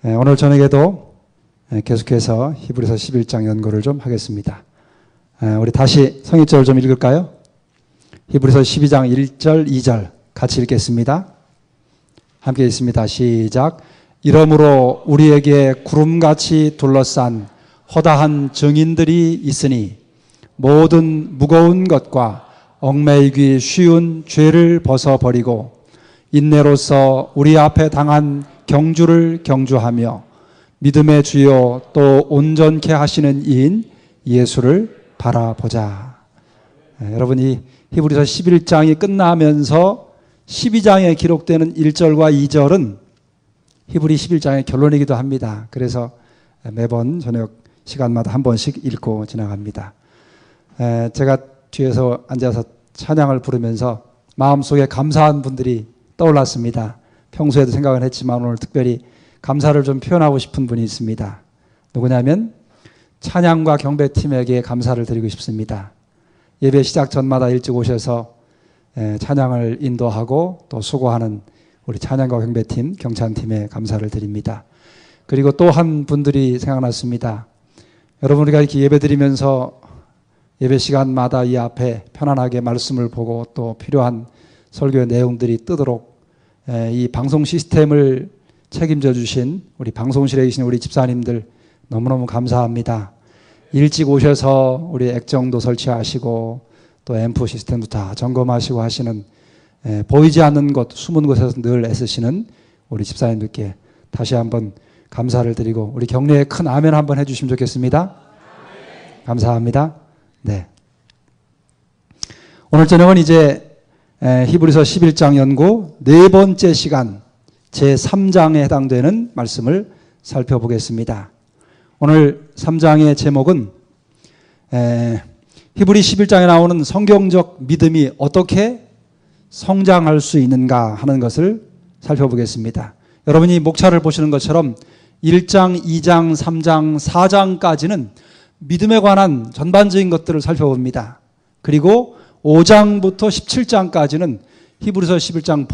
오늘 저녁에도 계속해서 히브리서 11장 연구를 좀 하겠습니다. 우리 다시 성경절을 좀 읽을까요? 히브리서 12장 1절, 2절 같이 읽겠습니다. 함께 읽습니다. 시작. 이러므로 우리에게 구름같이 둘러싼 허다한 증인들이 있으니 모든 무거운 것과 얽매이기 쉬운 죄를 벗어버리고 인내로서 우리 앞에 당한 경주를 경주하며 믿음의 주요 또 온전케 하시는 이인 예수를 바라보자. 여러분이 히브리서 11장이 끝나면서 12장에 기록되는 1절과 2절은 히브리 11장의 결론이기도 합니다. 그래서 매번 저녁 시간마다 한 번씩 읽고 지나갑니다. 제가 뒤에서 앉아서 찬양을 부르면서 마음속에 감사한 분들이 떠올랐습니다. 평소에도 생각은 했지만 오늘 특별히 감사를 좀 표현하고 싶은 분이 있습니다. 누구냐면 찬양과 경배팀에게 감사를 드리고 싶습니다. 예배 시작 전마다 일찍 오셔서 찬양을 인도하고 또 수고하는 우리 찬양과 경배팀, 경찬팀에 감사를 드립니다. 그리고 또 한 분들이 생각났습니다. 여러분, 우리가 이렇게 예배 드리면서 예배 시간마다 이 앞에 편안하게 말씀을 보고 또 필요한 설교의 내용들이 뜨도록 이 방송 시스템을 책임져 주신 우리 방송실에 계신 우리 집사님들 너무너무 감사합니다. 일찍 오셔서 우리 액정도 설치하시고 또 앰프 시스템도 다 점검하시고 하시는 보이지 않는 곳, 숨은 곳에서 늘 애쓰시는 우리 집사님들께 다시 한번 감사를 드리고 우리 격려에 큰 아멘 한번 해주시면 좋겠습니다. 감사합니다. 네. 오늘 저녁은 이제 히브리서 11장 연구 네 번째 시간 제3장에 해당되는 말씀을 살펴보겠습니다. 오늘 3장의 제목은 히브리 11장에 나오는 성경적 믿음이 어떻게 성장할 수 있는가 하는 것을 살펴보겠습니다. 여러분이 목차를 보시는 것처럼 1장, 2장, 3장, 4장까지는 믿음에 관한 전반적인 것들을 살펴봅니다. 그리고 5장부터 17장까지는 히브리서 11장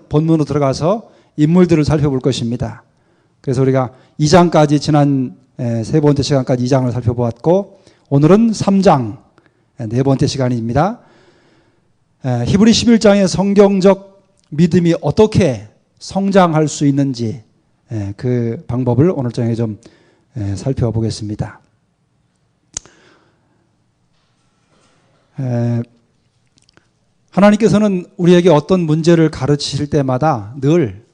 본문으로 들어가서 인물들을 살펴볼 것입니다. 그래서 우리가 2장까지 지난 세 번째 시간까지 2장을 살펴보았고 오늘은 3장 네 번째 시간입니다. 히브리 11장의 성경적 믿음이 어떻게 성장할 수 있는지 그 방법을 오늘 저녁에 좀 살펴보겠습니다. 하나님께서는 우리에게 어떤 문제를 가르치실 때마다 늘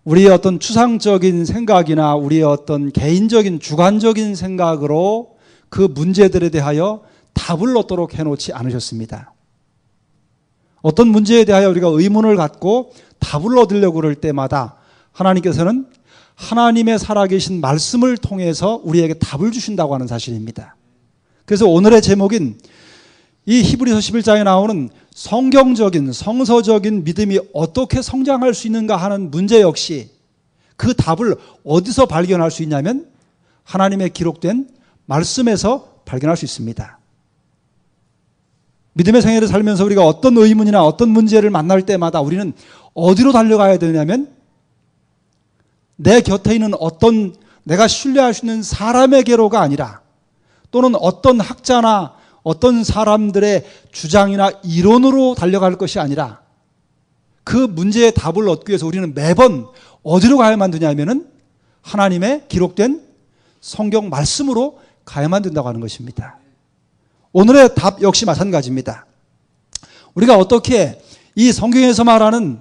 우리의 어떤 추상적인 생각이나 우리의 어떤 개인적인 주관적인 생각으로 그 문제들에 대하여 답을 얻도록 해놓지 않으셨습니다. 어떤 문제에 대하여 우리가 의문을 갖고 답을 얻으려고 그럴 때마다 하나님께서는 하나님의 살아계신 말씀을 통해서 우리에게 답을 주신다고 하는 사실입니다. 그래서 오늘의 제목인 이 히브리서 11장에 나오는 성경적인 성서적인 믿음이 어떻게 성장할 수 있는가 하는 문제 역시 그 답을 어디서 발견할 수 있냐면 하나님의 기록된 말씀에서 발견할 수 있습니다. 믿음의 생애를 살면서 우리가 어떤 의문이나 어떤 문제를 만날 때마다 우리는 어디로 달려가야 되냐면 내 곁에 있는 어떤 내가 신뢰할 수 있는 사람에게로가 아니라 또는 어떤 학자나 어떤 사람들의 주장이나 이론으로 달려갈 것이 아니라 그 문제의 답을 얻기 위해서 우리는 매번 어디로 가야만 되냐면은 하나님의 기록된 성경 말씀으로 가야만 된다고 하는 것입니다. 오늘의 답 역시 마찬가지입니다. 우리가 어떻게 이 성경에서 말하는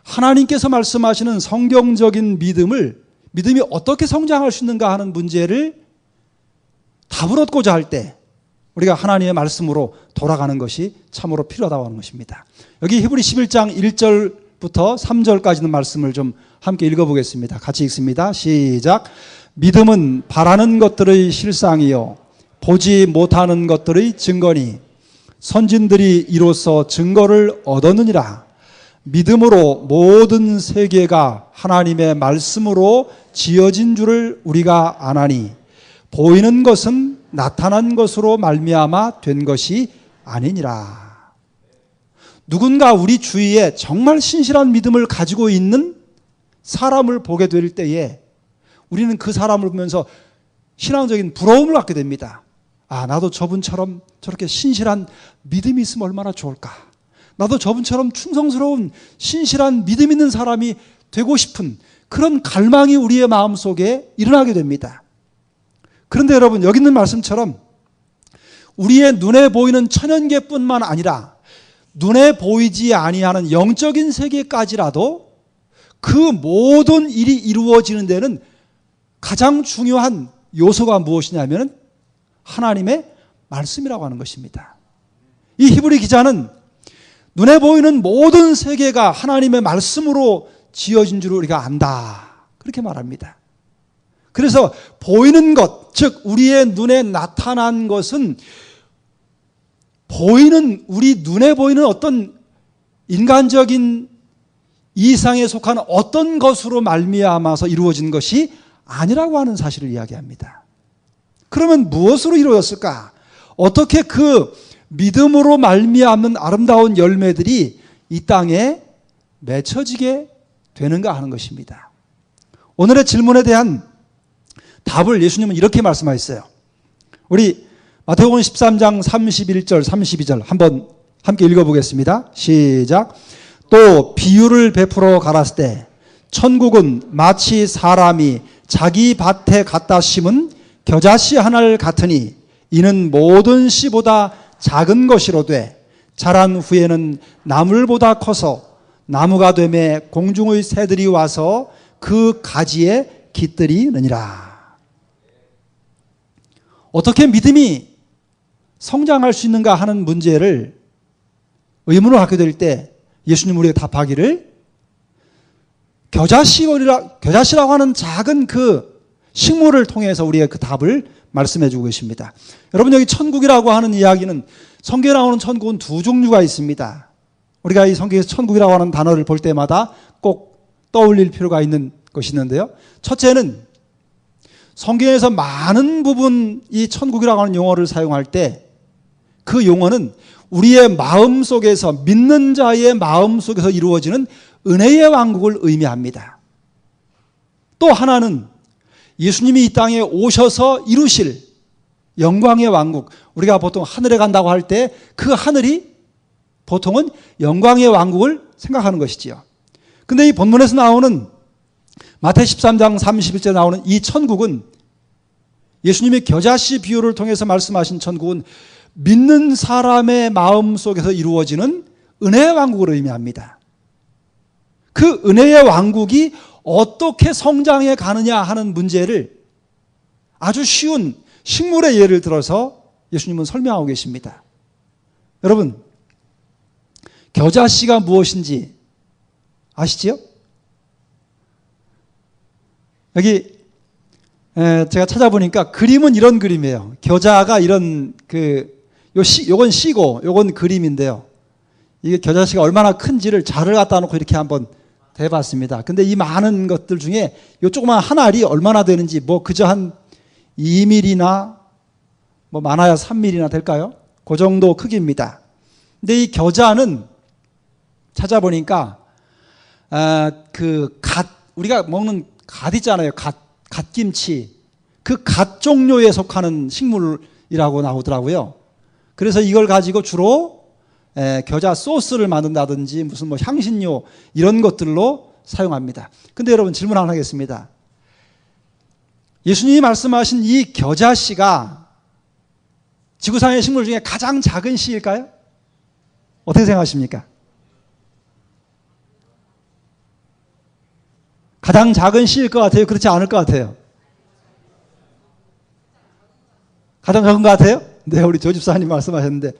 하나님께서 말씀하시는 성경적인 믿음이 어떻게 성장할 수 있는가 하는 문제를 답을 얻고자 할 때 우리가 하나님의 말씀으로 돌아가는 것이 참으로 필요하다고 하는 것입니다. 여기 히브리 11장 1절부터 3절까지는 말씀을 좀 함께 읽어보겠습니다. 같이 읽습니다. 시작. 믿음은 바라는 것들의 실상이요 보지 못하는 것들의 증거니 선진들이 이로써 증거를 얻었느니라. 믿음으로 모든 세계가 하나님의 말씀으로 지어진 줄을 우리가 아나니 보이는 것은 나타난 것으로 말미암아 된 것이 아니니라. 누군가 우리 주위에 정말 신실한 믿음을 가지고 있는 사람을 보게 될 때에 우리는 그 사람을 보면서 신앙적인 부러움을 갖게 됩니다. 아, 나도 저분처럼 저렇게 신실한 믿음이 있으면 얼마나 좋을까. 나도 저분처럼 충성스러운 신실한 믿음 있는 사람이 되고 싶은 그런 갈망이 우리의 마음속에 일어나게 됩니다. 그런데 여러분, 여기 있는 말씀처럼 우리의 눈에 보이는 천연계뿐만 아니라 눈에 보이지 아니하는 영적인 세계까지라도 그 모든 일이 이루어지는 데는 가장 중요한 요소가 무엇이냐면 하나님의 말씀이라고 하는 것입니다. 이 히브리 기자는 눈에 보이는 모든 세계가 하나님의 말씀으로 지어진 줄 우리가 안다, 그렇게 말합니다. 그래서 보이는 것, 즉 우리의 눈에 나타난 것은 보이는, 우리 눈에 보이는 어떤 인간적인 이상에 속한 어떤 것으로 말미암아서 이루어진 것이 아니라고 하는 사실을 이야기합니다. 그러면 무엇으로 이루어졌을까? 어떻게 그 믿음으로 말미암는 아름다운 열매들이 이 땅에 맺혀지게 되는가 하는 것입니다. 오늘의 질문에 대한 답을 예수님은 이렇게 말씀하셨어요. 우리 마태복음 13장 31절 32절 한번 함께 읽어보겠습니다. 시작. 또 비유를 베풀어 가라스 때 천국은 마치 사람이 자기 밭에 갖다 심은 겨자씨 하나를 같으니 이는 모든 씨보다 작은 것이로되 자란 후에는 나물보다 커서 나무가 되매 공중의 새들이 와서 그 가지에 깃들이느니라. 어떻게 믿음이 성장할 수 있는가 하는 문제를 의문을 갖게 될 때 예수님 우리에게 답하기를 겨자씨라고 하는 작은 그 식물을 통해서 우리의 그 답을 말씀해 주고 계십니다. 여러분, 여기 천국이라고 하는 이야기는 성경에 나오는 천국은 두 종류가 있습니다. 우리가 이 성경에서 천국이라고 하는 단어를 볼 때마다 꼭 떠올릴 필요가 있는 것이 있는데요. 첫째는 성경에서 많은 부분 이 천국이라고 하는 용어를 사용할 때 그 용어는 우리의 마음 속에서, 믿는 자의 마음 속에서 이루어지는 은혜의 왕국을 의미합니다. 또 하나는 예수님이 이 땅에 오셔서 이루실 영광의 왕국, 우리가 보통 하늘에 간다고 할 때 그 하늘이 보통은 영광의 왕국을 생각하는 것이지요. 근데 이 본문에서 나오는 마태 13장 31절에 나오는 이 천국은, 예수님이 겨자씨 비유를 통해서 말씀하신 천국은 믿는 사람의 마음 속에서 이루어지는 은혜의 왕국을 의미합니다. 그 은혜의 왕국이 어떻게 성장해 가느냐 하는 문제를 아주 쉬운 식물의 예를 들어서 예수님은 설명하고 계십니다. 여러분, 겨자씨가 무엇인지 아시지요? 여기 제가 찾아보니까 그림은 이런 그림이에요. 겨자가 이런 요건 씨고 요건 그림인데요. 이게 겨자씨가 얼마나 큰지를 자를 갖다 놓고 이렇게 한번 대봤습니다. 근데 이 많은 것들 중에 요 조그만 한 알이 얼마나 되는지 뭐 그저 한 2mm나 뭐 많아야 3mm나 될까요? 그 정도 크기입니다. 근데 이 겨자는 찾아보니까 우리가 먹는 갓 있잖아요. 갓김치. 그 갓 종류에 속하는 식물이라고 나오더라고요. 그래서 이걸 가지고 주로 겨자 소스를 만든다든지 무슨 뭐 향신료 이런 것들로 사용합니다. 근데 여러분, 질문 하나 하겠습니다. 예수님이 말씀하신 이 겨자씨가 지구상의 식물 중에 가장 작은 씨일까요? 어떻게 생각하십니까? 가장 작은 씨일 것 같아요? 그렇지 않을 것 같아요? 가장 작은 것 같아요? 네, 우리 조 집사님 말씀하셨는데,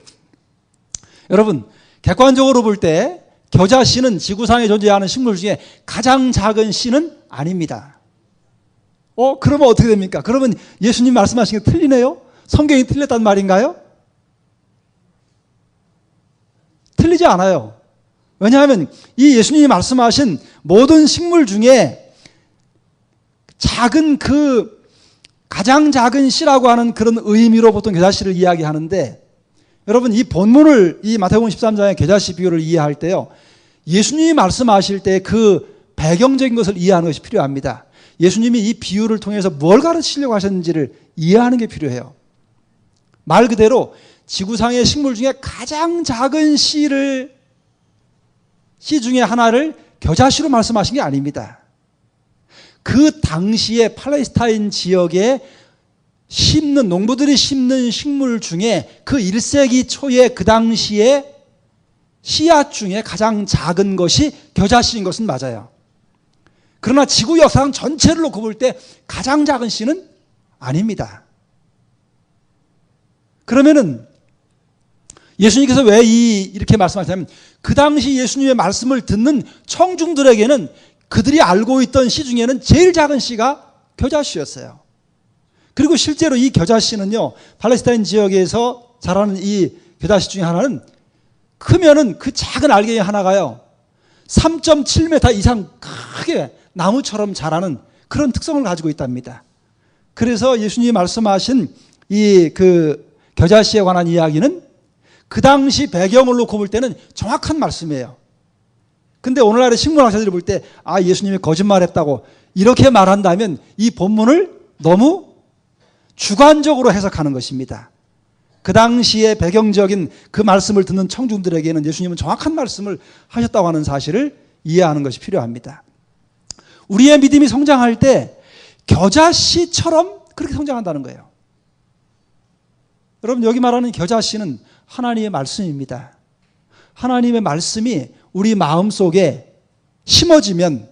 여러분, 객관적으로 볼 때 겨자씨는 지구상에 존재하는 식물 중에 가장 작은 씨는 아닙니다. 그러면 어떻게 됩니까? 그러면 예수님 말씀하신 게 틀리네요? 성경이 틀렸단 말인가요? 틀리지 않아요. 왜냐하면 이 예수님이 말씀하신 모든 식물 중에 가장 작은 씨라고 하는 그런 의미로 보통 겨자씨를 이야기하는데, 여러분, 이 본문을, 이 마태복음 13장의 겨자씨 비유를 이해할 때요, 예수님이 말씀하실 때 그 배경적인 것을 이해하는 것이 필요합니다. 예수님이 이 비유를 통해서 뭘 가르치려고 하셨는지를 이해하는 게 필요해요. 말 그대로 지구상의 식물 중에 가장 작은 씨 중에 하나를 겨자씨로 말씀하신 게 아닙니다. 그 당시에 팔레스타인 지역에 농부들이 심는 식물 중에 그 1세기 초에 그 당시에 씨앗 중에 가장 작은 것이 겨자씨인 것은 맞아요. 그러나 지구 역사상 전체를 놓고 볼 때 가장 작은 씨는 아닙니다. 그러면은 예수님께서 왜 이렇게 말씀하시냐면 그 당시 예수님의 말씀을 듣는 청중들에게는 그들이 알고 있던 씨 중에는 제일 작은 씨가 겨자씨였어요. 그리고 실제로 이 겨자씨는요, 팔레스타인 지역에서 자라는 이 겨자씨 중에 하나는 크면은 그 작은 알갱이 하나가요 3.7m 이상 크게 나무처럼 자라는 그런 특성을 가지고 있답니다. 그래서 예수님이 말씀하신 이 겨자씨에 관한 이야기는 그 당시 배경을 놓고 볼 때는 정확한 말씀이에요. 근데 오늘날의 식물학자들이 볼 때 예수님이 거짓말했다고 이렇게 말한다면 이 본문을 너무 주관적으로 해석하는 것입니다. 그 당시에 배경적인 그 말씀을 듣는 청중들에게는 예수님은 정확한 말씀을 하셨다고 하는 사실을 이해하는 것이 필요합니다. 우리의 믿음이 성장할 때 겨자씨처럼 그렇게 성장한다는 거예요. 여러분, 여기 말하는 겨자씨는 하나님의 말씀입니다. 하나님의 말씀이 우리 마음속에 심어지면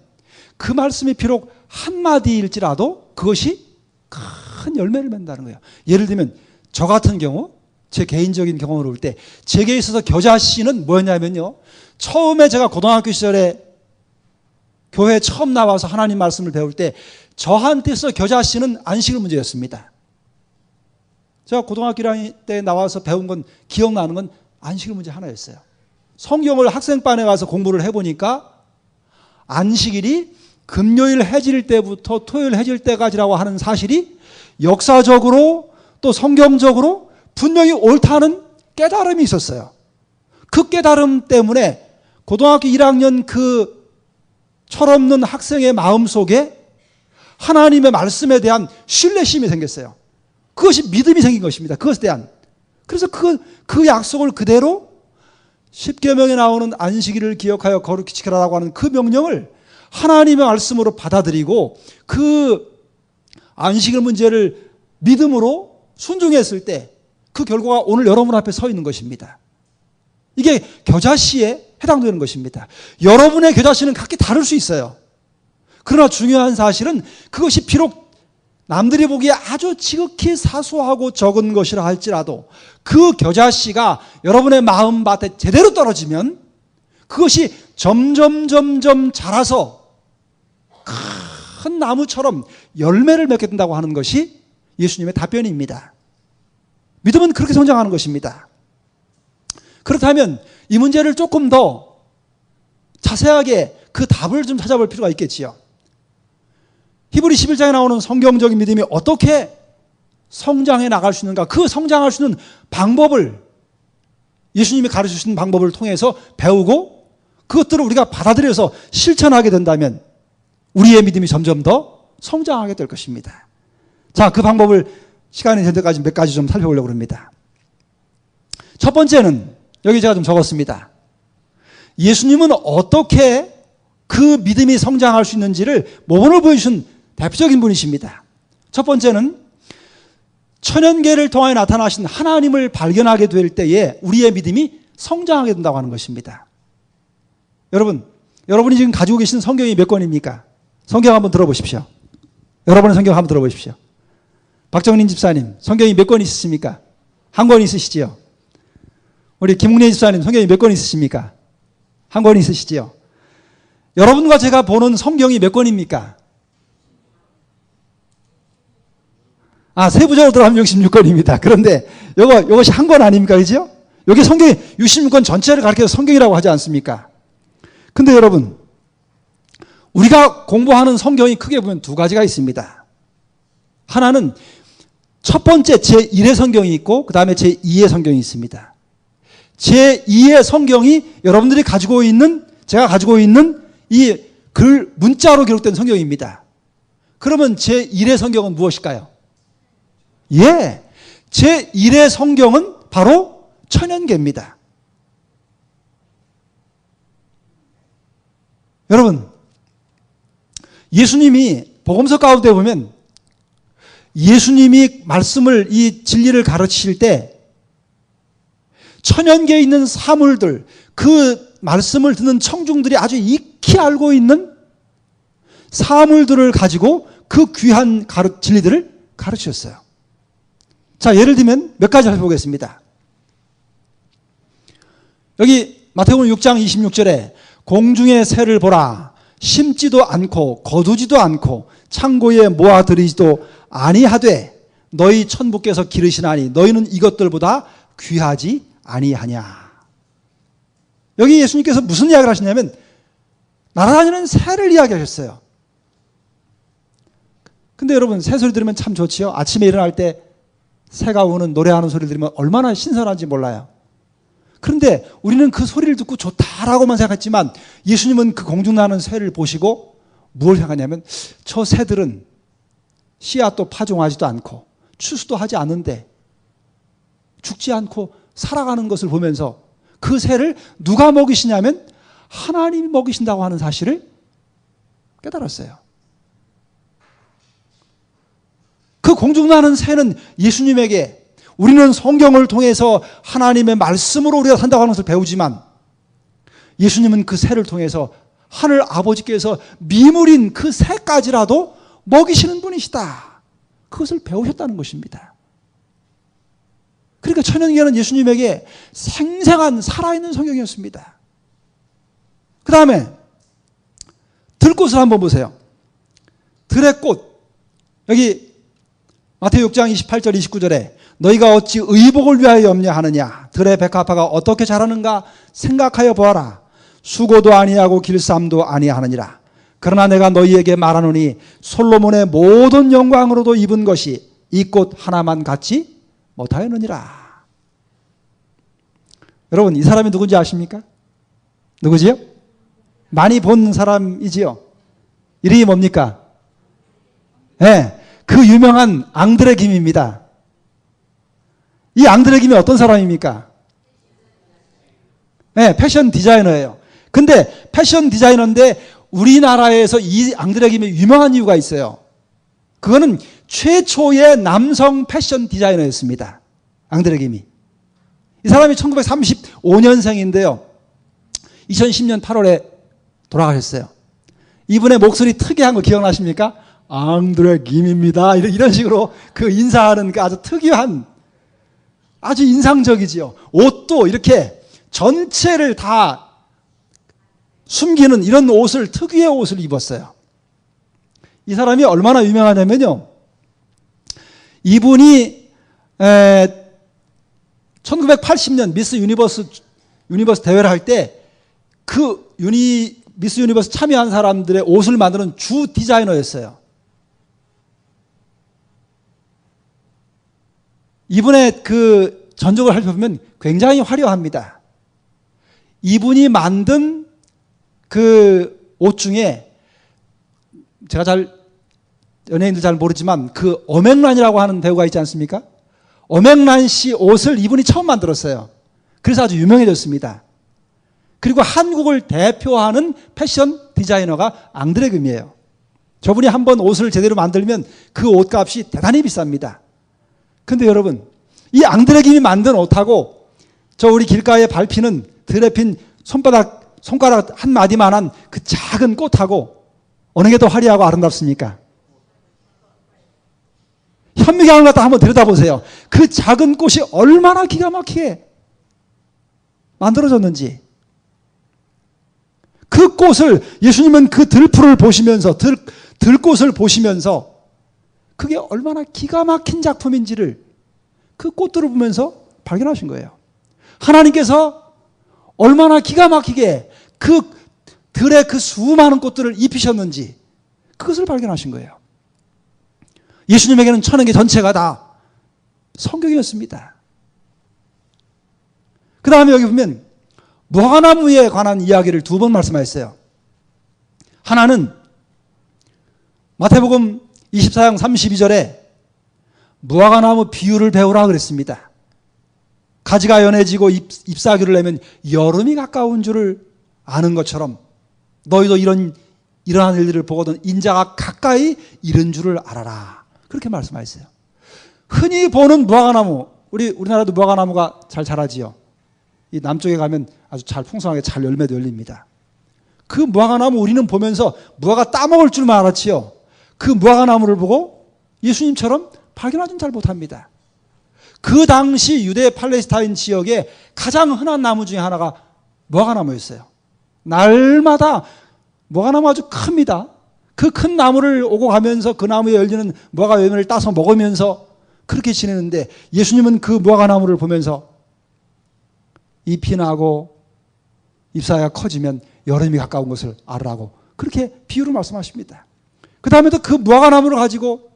그 말씀이 비록 한마디일지라도 그것이 큰 열매를 맺는다는 거예요. 예를 들면 저 같은 경우, 제 개인적인 경험으로 볼 때 제게 있어서 겨자씨는 뭐였냐면요, 처음에 제가 고등학교 시절에 교회에 처음 나와서 하나님 말씀을 배울 때 저한테 있어 겨자씨는 안식일 문제였습니다. 제가 고등학교 1학년 때 나와서 배운 건, 기억나는 건 안식일 문제 하나였어요. 성경을 학생반에 가서 공부를 해보니까 안식일이 금요일 해질 때부터 토요일 해질 때까지라고 하는 사실이 역사적으로 또 성경적으로 분명히 옳다는 깨달음이 있었어요. 그 깨달음 때문에 고등학교 1학년 그 철없는 학생의 마음속에 하나님의 말씀에 대한 신뢰심이 생겼어요. 그것이 믿음이 생긴 것입니다. 그것에 대한. 그래서 그 약속을 그대로 십계명에 나오는 안식일을 기억하여 거룩히 지키라라고 하는 그 명령을 하나님의 말씀으로 받아들이고 그 안식일 문제를 믿음으로 순종했을 때 그 결과가 오늘 여러분 앞에 서 있는 것입니다. 이게 겨자씨에 해당되는 것입니다. 여러분의 겨자씨는 각기 다를 수 있어요. 그러나 중요한 사실은 그것이 비록 남들이 보기에 아주 지극히 사소하고 적은 것이라 할지라도 그 겨자씨가 여러분의 마음밭에 제대로 떨어지면 그것이 점점 자라서 큰 나무처럼 열매를 맺게 된다고 하는 것이 예수님의 답변입니다. 믿음은 그렇게 성장하는 것입니다. 그렇다면 이 문제를 조금 더 자세하게 그 답을 좀 찾아볼 필요가 있겠지요. 히브리 11장에 나오는 성경적인 믿음이 어떻게 성장해 나갈 수 있는가, 그 성장할 수 있는 방법을 예수님이 가르치신 방법을 통해서 배우고 그것들을 우리가 받아들여서 실천하게 된다면 우리의 믿음이 점점 더 성장하게 될 것입니다. 자, 그 방법을 시간이 될 때까지 몇 가지 좀 살펴보려고 합니다. 첫 번째는 여기 제가 좀 적었습니다. 예수님은 어떻게 그 믿음이 성장할 수 있는지를 모범을 보여주신 대표적인 분이십니다. 첫 번째는 천연계를 통하여 나타나신 하나님을 발견하게 될 때에 우리의 믿음이 성장하게 된다고 하는 것입니다. 여러분이 지금 가지고 계신 성경이 몇 권입니까? 성경 한번 들어보십시오. 여러분의 성경 한번 들어보십시오. 박정린 집사님, 성경이 몇 권 있으십니까? 한 권 있으시지요? 우리 김웅래 집사님, 성경이 몇 권 있으십니까? 한 권 있으시지요? 여러분과 제가 보는 성경이 몇 권입니까? 세부적으로 들어가면 66권입니다. 그런데 이것이 한 권 아닙니까? 그죠? 여기 성경이 66권 전체를 가리켜서 성경이라고 하지 않습니까? 근데 여러분, 우리가 공부하는 성경이 크게 보면 두 가지가 있습니다. 하나는 첫 번째 제1의 성경이 있고 그 다음에 제2의 성경이 있습니다. 제2의 성경이 여러분들이 가지고 있는, 제가 가지고 있는 이 글 문자로 기록된 성경입니다. 그러면 제1의 성경은 무엇일까요? 예, 제1의 성경은 바로 천연계입니다. 여러분, 예수님이 복음서 가운데 보면 예수님이 말씀을, 이 진리를 가르치실 때 천연계에 있는 사물들, 그 말씀을 듣는 청중들이 아주 익히 알고 있는 사물들을 가지고 그 귀한 진리들을 가르치셨어요. 자, 예를 들면 몇 가지 살펴보겠습니다. 여기 마태복음 6장 26절에 공중의 새를 보라. 심지도 않고 거두지도 않고 창고에 모아들이지도 아니하되 너희 천부께서 기르시나니 너희는 이것들보다 귀하지 아니하냐. 여기 예수님께서 무슨 이야기를 하시냐면 날아다니는 새를 이야기하셨어요. 근데 여러분, 새 소리 들으면 참 좋지요. 아침에 일어날 때 새가 우는, 노래하는 소리를 들으면 얼마나 신선한지 몰라요. 그런데 우리는 그 소리를 듣고 좋다라고만 생각했지만 예수님은 그 공중 나는 새를 보시고 무엇을 생각하냐면 저 새들은 씨앗도 파종하지도 않고 추수도 하지 않는데 죽지 않고 살아가는 것을 보면서 그 새를 누가 먹이시냐면 하나님이 먹이신다고 하는 사실을 깨달았어요. 그 공중 나는 새는 예수님에게, 우리는 성경을 통해서 하나님의 말씀으로 우리가 산다고 하는 것을 배우지만 예수님은 그 새를 통해서 하늘 아버지께서 미물인 그 새까지라도 먹이시는 분이시다. 그것을 배우셨다는 것입니다. 그러니까 천연계는 예수님에게 생생한 살아있는 성경이었습니다. 그 다음에 들꽃을 한번 보세요. 들의 꽃. 여기 마태복음 6장 28절 29절에 너희가 어찌 의복을 위하여 염려하느냐. 들의 백합화가 어떻게 자라는가 생각하여 보아라. 수고도 아니하고 길쌈도 아니하느니라. 그러나 내가 너희에게 말하노니 솔로몬의 모든 영광으로도 입은 것이 이 꽃 하나만 같지 못하였느니라. 여러분, 이 사람이 누군지 아십니까? 누구지요? 많이 본 사람이지요. 이름이 뭡니까? 네, 그 유명한 앙드레 김입니다. 이 앙드레 김이 어떤 사람입니까? 네, 패션 디자이너예요. 근데 패션 디자이너인데 우리나라에서 이 앙드레 김이 유명한 이유가 있어요. 그거는 최초의 남성 패션 디자이너였습니다. 앙드레 김이. 이 사람이 1935년생인데요. 2010년 8월에 돌아가셨어요. 이분의 목소리 특이한 거 기억나십니까? 앙드레 김입니다. 이런 식으로 그 인사하는 그 아주 특이한, 아주 인상적이지요. 옷도 이렇게 전체를 다 숨기는 이런 옷을, 특유의 옷을 입었어요. 이 사람이 얼마나 유명하냐면요. 이분이 1980년 미스 유니버스 대회를 할 때 그 미스 유니버스 참여한 사람들의 옷을 만드는 주 디자이너였어요. 이분의 그 전적을 살펴보면 굉장히 화려합니다. 이분이 만든 그 옷 중에 제가 연예인들 잘 모르지만 그 엄앵란이라고 하는 배우가 있지 않습니까? 엄앵란 씨 옷을 이분이 처음 만들었어요. 그래서 아주 유명해졌습니다. 그리고 한국을 대표하는 패션 디자이너가 앙드레 김이에요. 저분이 한번 옷을 제대로 만들면 그 옷값이 대단히 비쌉니다. 근데 여러분, 이 앙드레 김이 만든 옷하고 저 우리 길가에 밟히는 들에 핀 손가락 한 마디만한 그 작은 꽃하고 어느 게 더 화려하고 아름답습니까? 현미경을 갖다 한번 들여다보세요. 그 작은 꽃이 얼마나 기가 막히게 만들어졌는지. 그 꽃을, 예수님은 그 들풀을 보시면서, 들꽃을 보시면서 그게 얼마나 기가 막힌 작품인지를 그 꽃들을 보면서 발견하신 거예요. 하나님께서 얼마나 기가 막히게 그 들의 그 수많은 꽃들을 입히셨는지 그것을 발견하신 거예요. 예수님에게는 천연계 전체가 다 성경이었습니다. 그 다음에 여기 보면 무화과나무에 관한 이야기를 두 번 말씀하셨어요. 하나는 마태복음 24장 32절에 무화과나무 비유를 배우라 그랬습니다. 가지가 연해지고 잎사귀를 내면 여름이 가까운 줄을 아는 것처럼 너희도 이러한 일들을 보거든 인자가 가까이 이른 줄을 알아라. 그렇게 말씀하셨어요. 흔히 보는 무화과나무, 우리나라도 무화과나무가 잘 자라지요. 이 남쪽에 가면 아주 잘 풍성하게 잘 열매도 열립니다. 그 무화과나무 우리는 보면서 무화과 따먹을 줄만 알았지요. 그 무화과나무를 보고 예수님처럼 발견하지는 잘 못합니다. 그 당시 유대 팔레스타인 지역에 가장 흔한 나무 중에 하나가 무화과나무였어요. 날마다 무화과나무 아주 큽니다. 그 큰 나무를 오고 가면서 그 나무에 열리는 무화과 열매를 따서 먹으면서 그렇게 지내는데 예수님은 그 무화과나무를 보면서 잎이 나고 잎사귀가 커지면 여름이 가까운 것을 알으라고 그렇게 비유로 말씀하십니다. 그 다음에도 그 무화과나무를 가지고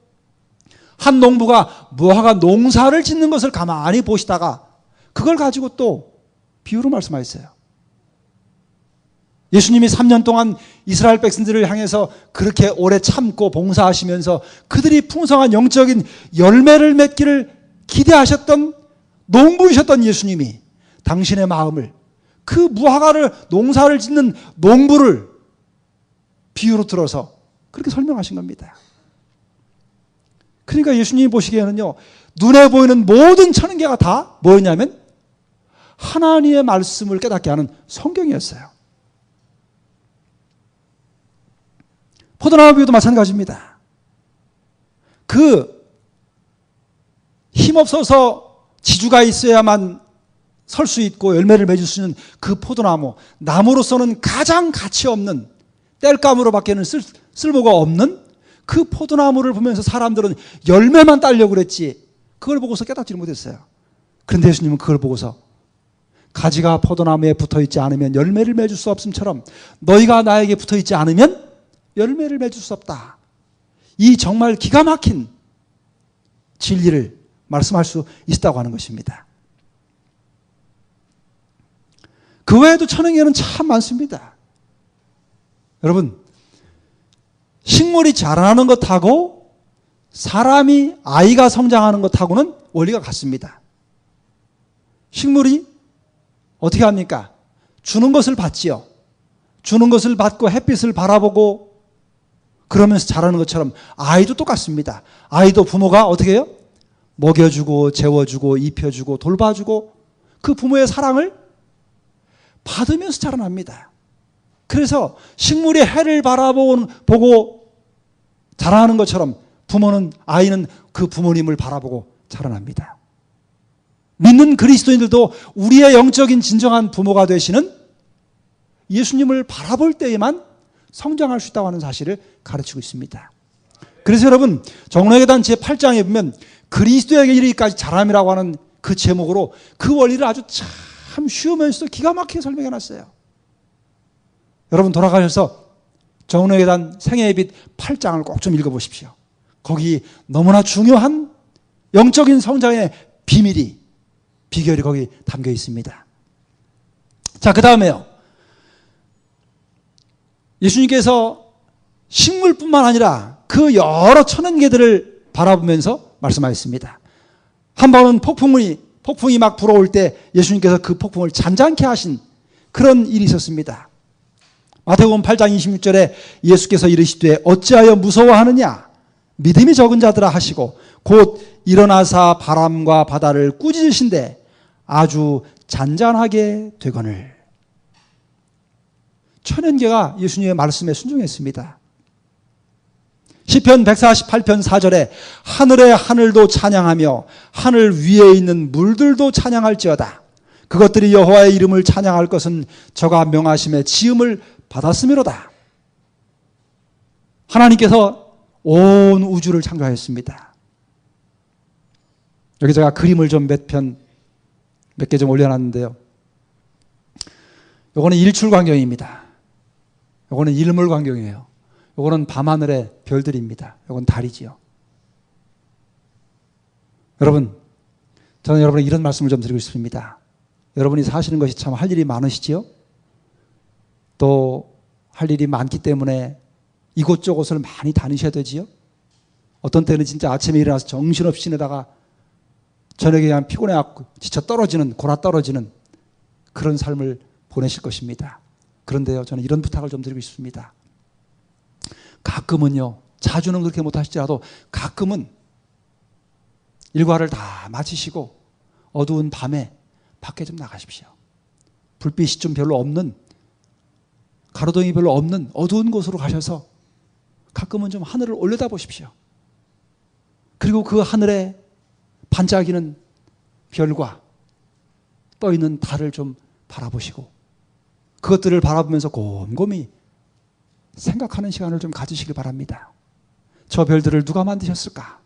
한 농부가 무화과 농사를 짓는 것을 가만히 보시다가 그걸 가지고 또 비유로 말씀하셨어요. 예수님이 3년 동안 이스라엘 백성들을 향해서 그렇게 오래 참고 봉사하시면서 그들이 풍성한 영적인 열매를 맺기를 기대하셨던 농부이셨던 예수님이 당신의 마음을 그 무화과를 농사를 짓는 농부를 비유로 들어서 그렇게 설명하신 겁니다. 그러니까 예수님이 보시기에는요, 눈에 보이는 모든 천은계가 다 뭐였냐면 하나님의 말씀을 깨닫게 하는 성경이었어요. 포도나무 비유도 마찬가지입니다. 그 힘없어서 지주가 있어야만 설 수 있고 열매를 맺을 수 있는 그 포도나무, 나무로서는 가장 가치 없는 땔감으로밖에는 쓸모가 없는 그 포도나무를 보면서 사람들은 열매만 따려고 그랬지 그걸 보고서 깨닫지를 못했어요. 그런데 예수님은 그걸 보고서 가지가 포도나무에 붙어있지 않으면 열매를 맺을 수 없음처럼 너희가 나에게 붙어있지 않으면 열매를 맺을 수 없다. 이 정말 기가 막힌 진리를 말씀할 수 있다고 하는 것입니다. 그 외에도 천은계는 참 많습니다. 여러분, 식물이 자라나는 것하고 사람이 아이가 성장하는 것하고는 원리가 같습니다. 식물이 어떻게 합니까? 주는 것을 받지요. 주는 것을 받고 햇빛을 바라보고 그러면서 자라는 것처럼 아이도 똑같습니다. 아이도 부모가 어떻게 해요? 먹여주고 재워주고 입혀주고 돌봐주고 그 부모의 사랑을 받으면서 자라납니다. 그래서 식물이 해를 바라보고 자라나는 것처럼 아이는 그 부모님을 바라보고 자라납니다. 믿는 그리스도인들도 우리의 영적인 진정한 부모가 되시는 예수님을 바라볼 때에만 성장할 수 있다고 하는 사실을 가르치고 있습니다. 그래서 여러분, 정로의계단 제8장에 보면 그리스도에게 이르기까지 자람이라고 하는 그 제목으로 그 원리를 아주 참 쉬우면서도 기가 막히게 설명해 놨어요. 여러분 돌아가셔서 정로의계단 생애의 빛 8장을 꼭 좀 읽어보십시오. 거기 너무나 중요한 영적인 성장의 비결이 거기 담겨 있습니다. 자, 그 다음에요. 예수님께서 식물뿐만 아니라 그 여러 천은계들을 바라보면서 말씀하셨습니다. 한 번은 폭풍이 막 불어올 때 예수님께서 그 폭풍을 잔잔케 하신 그런 일이 있었습니다. 마태복음 8장 26절에 예수께서 이르시되 어찌하여 무서워하느냐 믿음이 적은 자들아 하시고 곧 일어나사 바람과 바다를 꾸짖으신데 아주 잔잔하게 되거늘. 천연계가 예수님의 말씀에 순종했습니다. 시편 148편 4절에 하늘의 하늘도 찬양하며 하늘 위에 있는 물들도 찬양할지어다. 그것들이 여호와의 이름을 찬양할 것은 저가 명하심에 지음을 받았음이로다. 하나님께서 온 우주를 창조하였습니다. 여기 제가 그림을 좀 몇 개 좀 올려놨는데요. 요거는 일출광경입니다. 요거는 일몰광경이에요. 요거는 밤하늘의 별들입니다. 요건 달이지요. 여러분, 저는 여러분에게 이런 말씀을 좀 드리고 싶습니다. 여러분이 사시는 것이 참 할 일이 많으시지요? 또 할 일이 많기 때문에 이곳저곳을 많이 다니셔야 되지요. 어떤 때는 진짜 아침에 일어나서 정신없이 지내다가 저녁에 그냥 피곤해갖고 지쳐 떨어지는, 골아 떨어지는 그런 삶을 보내실 것입니다. 그런데요, 저는 이런 부탁을 좀 드리고 싶습니다. 가끔은요, 자주는 그렇게 못하시더라도 가끔은 일과를 다 마치시고 어두운 밤에 밖에 좀 나가십시오. 불빛이 좀 별로 없는, 가로등이 별로 없는 어두운 곳으로 가셔서 가끔은 좀 하늘을 올려다 보십시오. 그리고 그 하늘에 반짝이는 별과 떠있는 달을 좀 바라보시고 그것들을 바라보면서 곰곰이 생각하는 시간을 좀 가지시길 바랍니다. 저 별들을 누가 만드셨을까?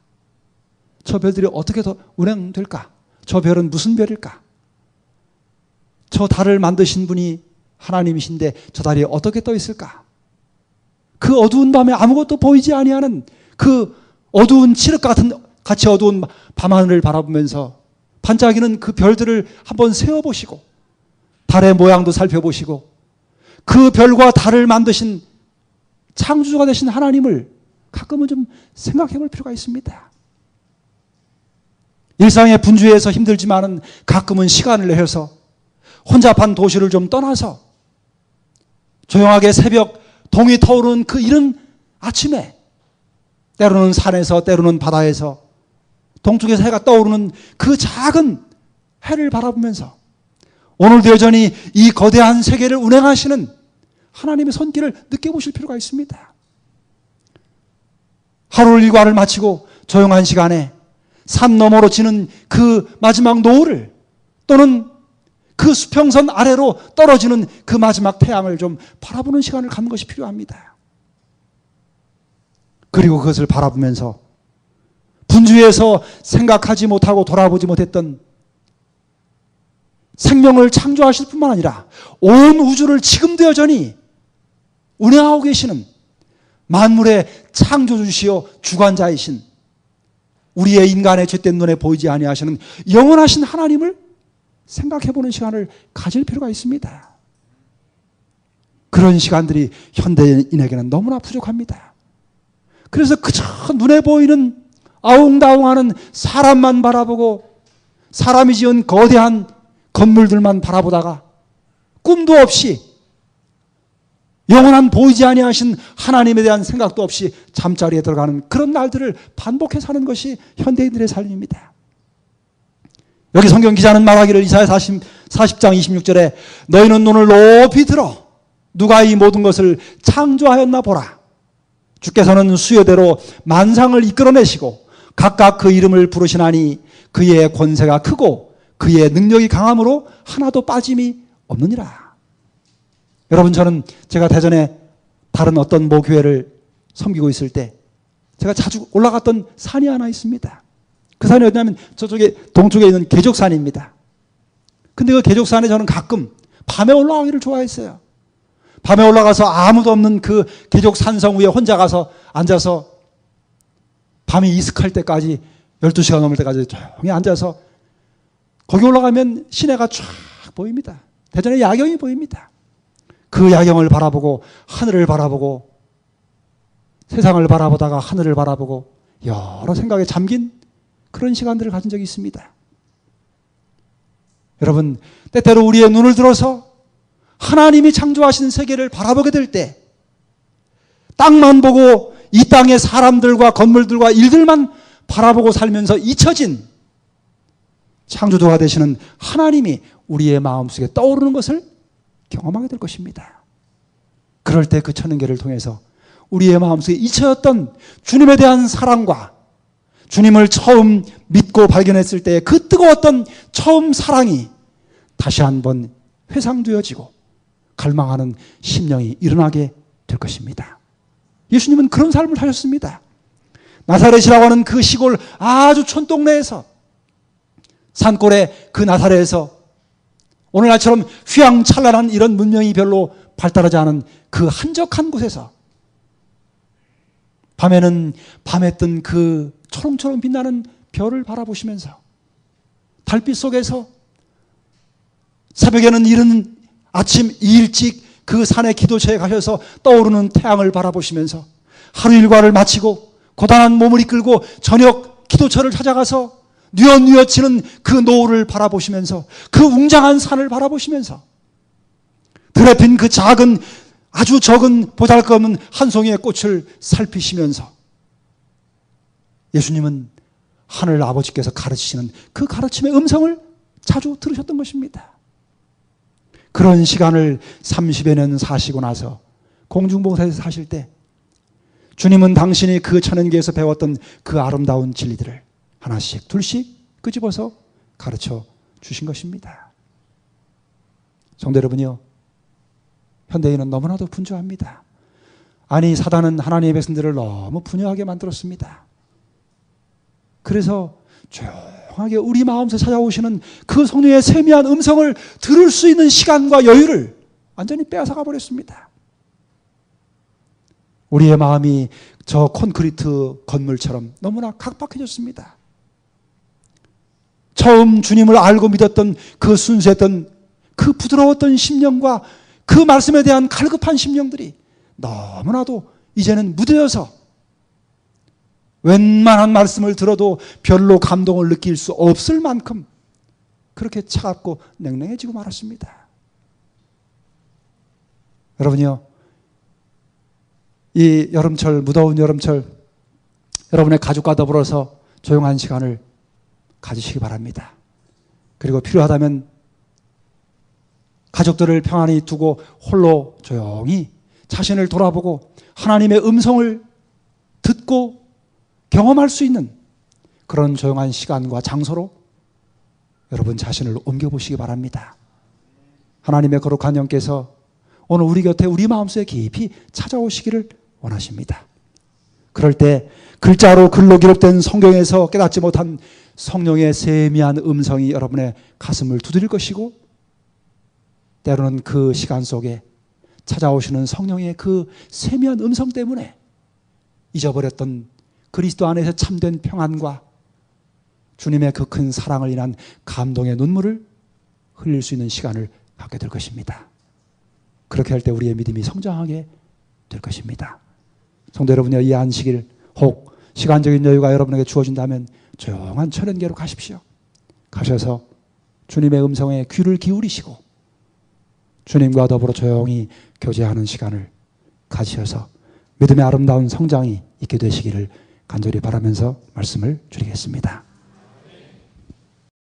저 별들이 어떻게 더 운행될까? 저 별은 무슨 별일까? 저 달을 만드신 분이 하나님이신데 저 달이 어떻게 떠 있을까? 그 어두운 밤에 아무것도 보이지 아니하는 그 어두운 칠흑 같은 같이 어두운 밤하늘을 바라보면서 반짝이는 그 별들을 한번 세어보시고 달의 모양도 살펴보시고 그 별과 달을 만드신 창조주가 되신 하나님을 가끔은 좀 생각해 볼 필요가 있습니다. 일상의 분주해서 힘들지만은 가끔은 시간을 내서 혼잡한 도시를 좀 떠나서 조용하게 새벽 동이 터오르는 그 이른 아침에 때로는 산에서 때로는 바다에서 동쪽에서 해가 떠오르는 그 작은 해를 바라보면서 오늘도 여전히 이 거대한 세계를 운행하시는 하나님의 손길을 느껴보실 필요가 있습니다. 하루 일과를 마치고 조용한 시간에 산 너머로 지는 그 마지막 노을을 또는 그 수평선 아래로 떨어지는 그 마지막 태양을 좀 바라보는 시간을 갖는 것이 필요합니다. 그리고 그것을 바라보면서 분주해서 생각하지 못하고 돌아보지 못했던 생명을 창조하실 뿐만 아니라 온 우주를 지금도 여전히 운행하고 계시는 만물의 창조주시요 주관자이신 우리의 인간의 죄된 눈에 보이지 아니하시는 영원하신 하나님을 생각해보는 시간을 가질 필요가 있습니다. 그런 시간들이 현대인에게는 너무나 부족합니다. 그래서 그저 눈에 보이는 아웅다웅하는 사람만 바라보고 사람이 지은 거대한 건물들만 바라보다가 꿈도 없이 영원한 보이지 아니하신 하나님에 대한 생각도 없이 잠자리에 들어가는 그런 날들을 반복해 사는 것이 현대인들의 삶입니다. 여기 성경 기자는 말하기를 이사야 40장 26절에 너희는 눈을 높이 들어 누가 이 모든 것을 창조하였나 보라. 주께서는 수요대로 만상을 이끌어내시고 각각 그 이름을 부르시나니 그의 권세가 크고 그의 능력이 강함으로 하나도 빠짐이 없느니라. 여러분, 저는 제가 대전에 다른 어떤 모교회를 섬기고 있을 때 제가 자주 올라갔던 산이 하나 있습니다. 그 산이 어디냐면 저쪽에 동쪽에 있는 계족산입니다. 근데 그 계족산에 저는 가끔 밤에 올라가기를 좋아했어요. 밤에 올라가서 아무도 없는 그 계족산성 위에 혼자 가서 앉아서 밤이 이슥할 때까지 12시가 넘을 때까지 조용히 앉아서 거기 올라가면 시내가 쫙 보입니다. 대전의 야경이 보입니다. 그 야경을 바라보고 하늘을 바라보고 세상을 바라보다가 하늘을 바라보고 여러 생각에 잠긴 그런 시간들을 가진 적이 있습니다. 여러분, 때때로 우리의 눈을 들어서 하나님이 창조하신 세계를 바라보게 될 때 땅만 보고 이 땅의 사람들과 건물들과 일들만 바라보고 살면서 잊혀진 창조주가 되시는 하나님이 우리의 마음속에 떠오르는 것을 경험하게 될 것입니다. 그럴 때 그 천은계를 통해서 우리의 마음속에 잊혀졌던 주님에 대한 사랑과 주님을 처음 믿고 발견했을 때의 그 뜨거웠던 처음 사랑이 다시 한번 회상되어지고 갈망하는 심령이 일어나게 될 것입니다. 예수님은 그런 삶을 사셨습니다. 나사렛이라고 하는 그 시골 아주 촌동네에서 산골의 그 나사렛에서 오늘날처럼 휘황찬란한 이런 문명이 별로 발달하지 않은 그 한적한 곳에서 밤에는 밤에 뜬 그 초롱초롱 빛나는 별을 바라보시면서 달빛 속에서 새벽에는 이른 아침 일찍 그 산의 기도처에 가셔서 떠오르는 태양을 바라보시면서 하루 일과를 마치고 고단한 몸을 이끌고 저녁 기도처를 찾아가서 뉘엿뉘엿치는 그 노을을 바라보시면서 그 웅장한 산을 바라보시면서 들에 핀 그 작은 아주 적은 보잘것없는 한 송이의 꽃을 살피시면서 예수님은 하늘 아버지께서 가르치시는 그 가르침의 음성을 자주 들으셨던 것입니다. 그런 시간을 30여 년 사시고 나서 공중봉사에서 사실 때 주님은 당신이 그 천연계에서 배웠던 그 아름다운 진리들을 하나씩 둘씩 끄집어서 가르쳐 주신 것입니다. 성도 여러분이요, 현대인은 너무나도 분주합니다. 아니, 사단은 하나님의 백성들을 너무 분주하게 만들었습니다. 그래서 조용하게 우리 마음속에 찾아오시는 그 성령의 세미한 음성을 들을 수 있는 시간과 여유를 완전히 빼앗아가 버렸습니다. 우리의 마음이 저 콘크리트 건물처럼 너무나 각박해졌습니다. 처음 주님을 알고 믿었던 그 순수했던 그 부드러웠던 심령과 그 말씀에 대한 갈급한 심령들이 너무나도 이제는 무뎌져서 웬만한 말씀을 들어도 별로 감동을 느낄 수 없을 만큼 그렇게 차갑고 냉랭해지고 말았습니다. 여러분이요, 이 여름철, 무더운 여름철, 여러분의 가족과 더불어서 조용한 시간을 가지시기 바랍니다. 그리고 필요하다면 가족들을 평안히 두고 홀로 조용히 자신을 돌아보고 하나님의 음성을 듣고 경험할 수 있는 그런 조용한 시간과 장소로 여러분 자신을 옮겨보시기 바랍니다. 하나님의 거룩한 영께서 오늘 우리 곁에 우리 마음속에 깊이 찾아오시기를 원하십니다. 그럴 때 글자로 글로 기록된 성경에서 깨닫지 못한 성령의 세미한 음성이 여러분의 가슴을 두드릴 것이고, 때로는 그 시간 속에 찾아오시는 성령의 그 세미한 음성 때문에 잊어버렸던 그리스도 안에서 참된 평안과 주님의 그 큰 사랑을 인한 감동의 눈물을 흘릴 수 있는 시간을 갖게 될 것입니다. 그렇게 할 때 우리의 믿음이 성장하게 될 것입니다. 성도 여러분이 이 안식일 혹 시간적인 여유가 여러분에게 주어진다면 조용한 천연계로 가십시오. 가셔서 주님의 음성에 귀를 기울이시고 주님과 더불어 조용히 교제하는 시간을 가지셔서 믿음의 아름다운 성장이 있게 되시기를 간절히 바라면서 말씀을 드리겠습니다.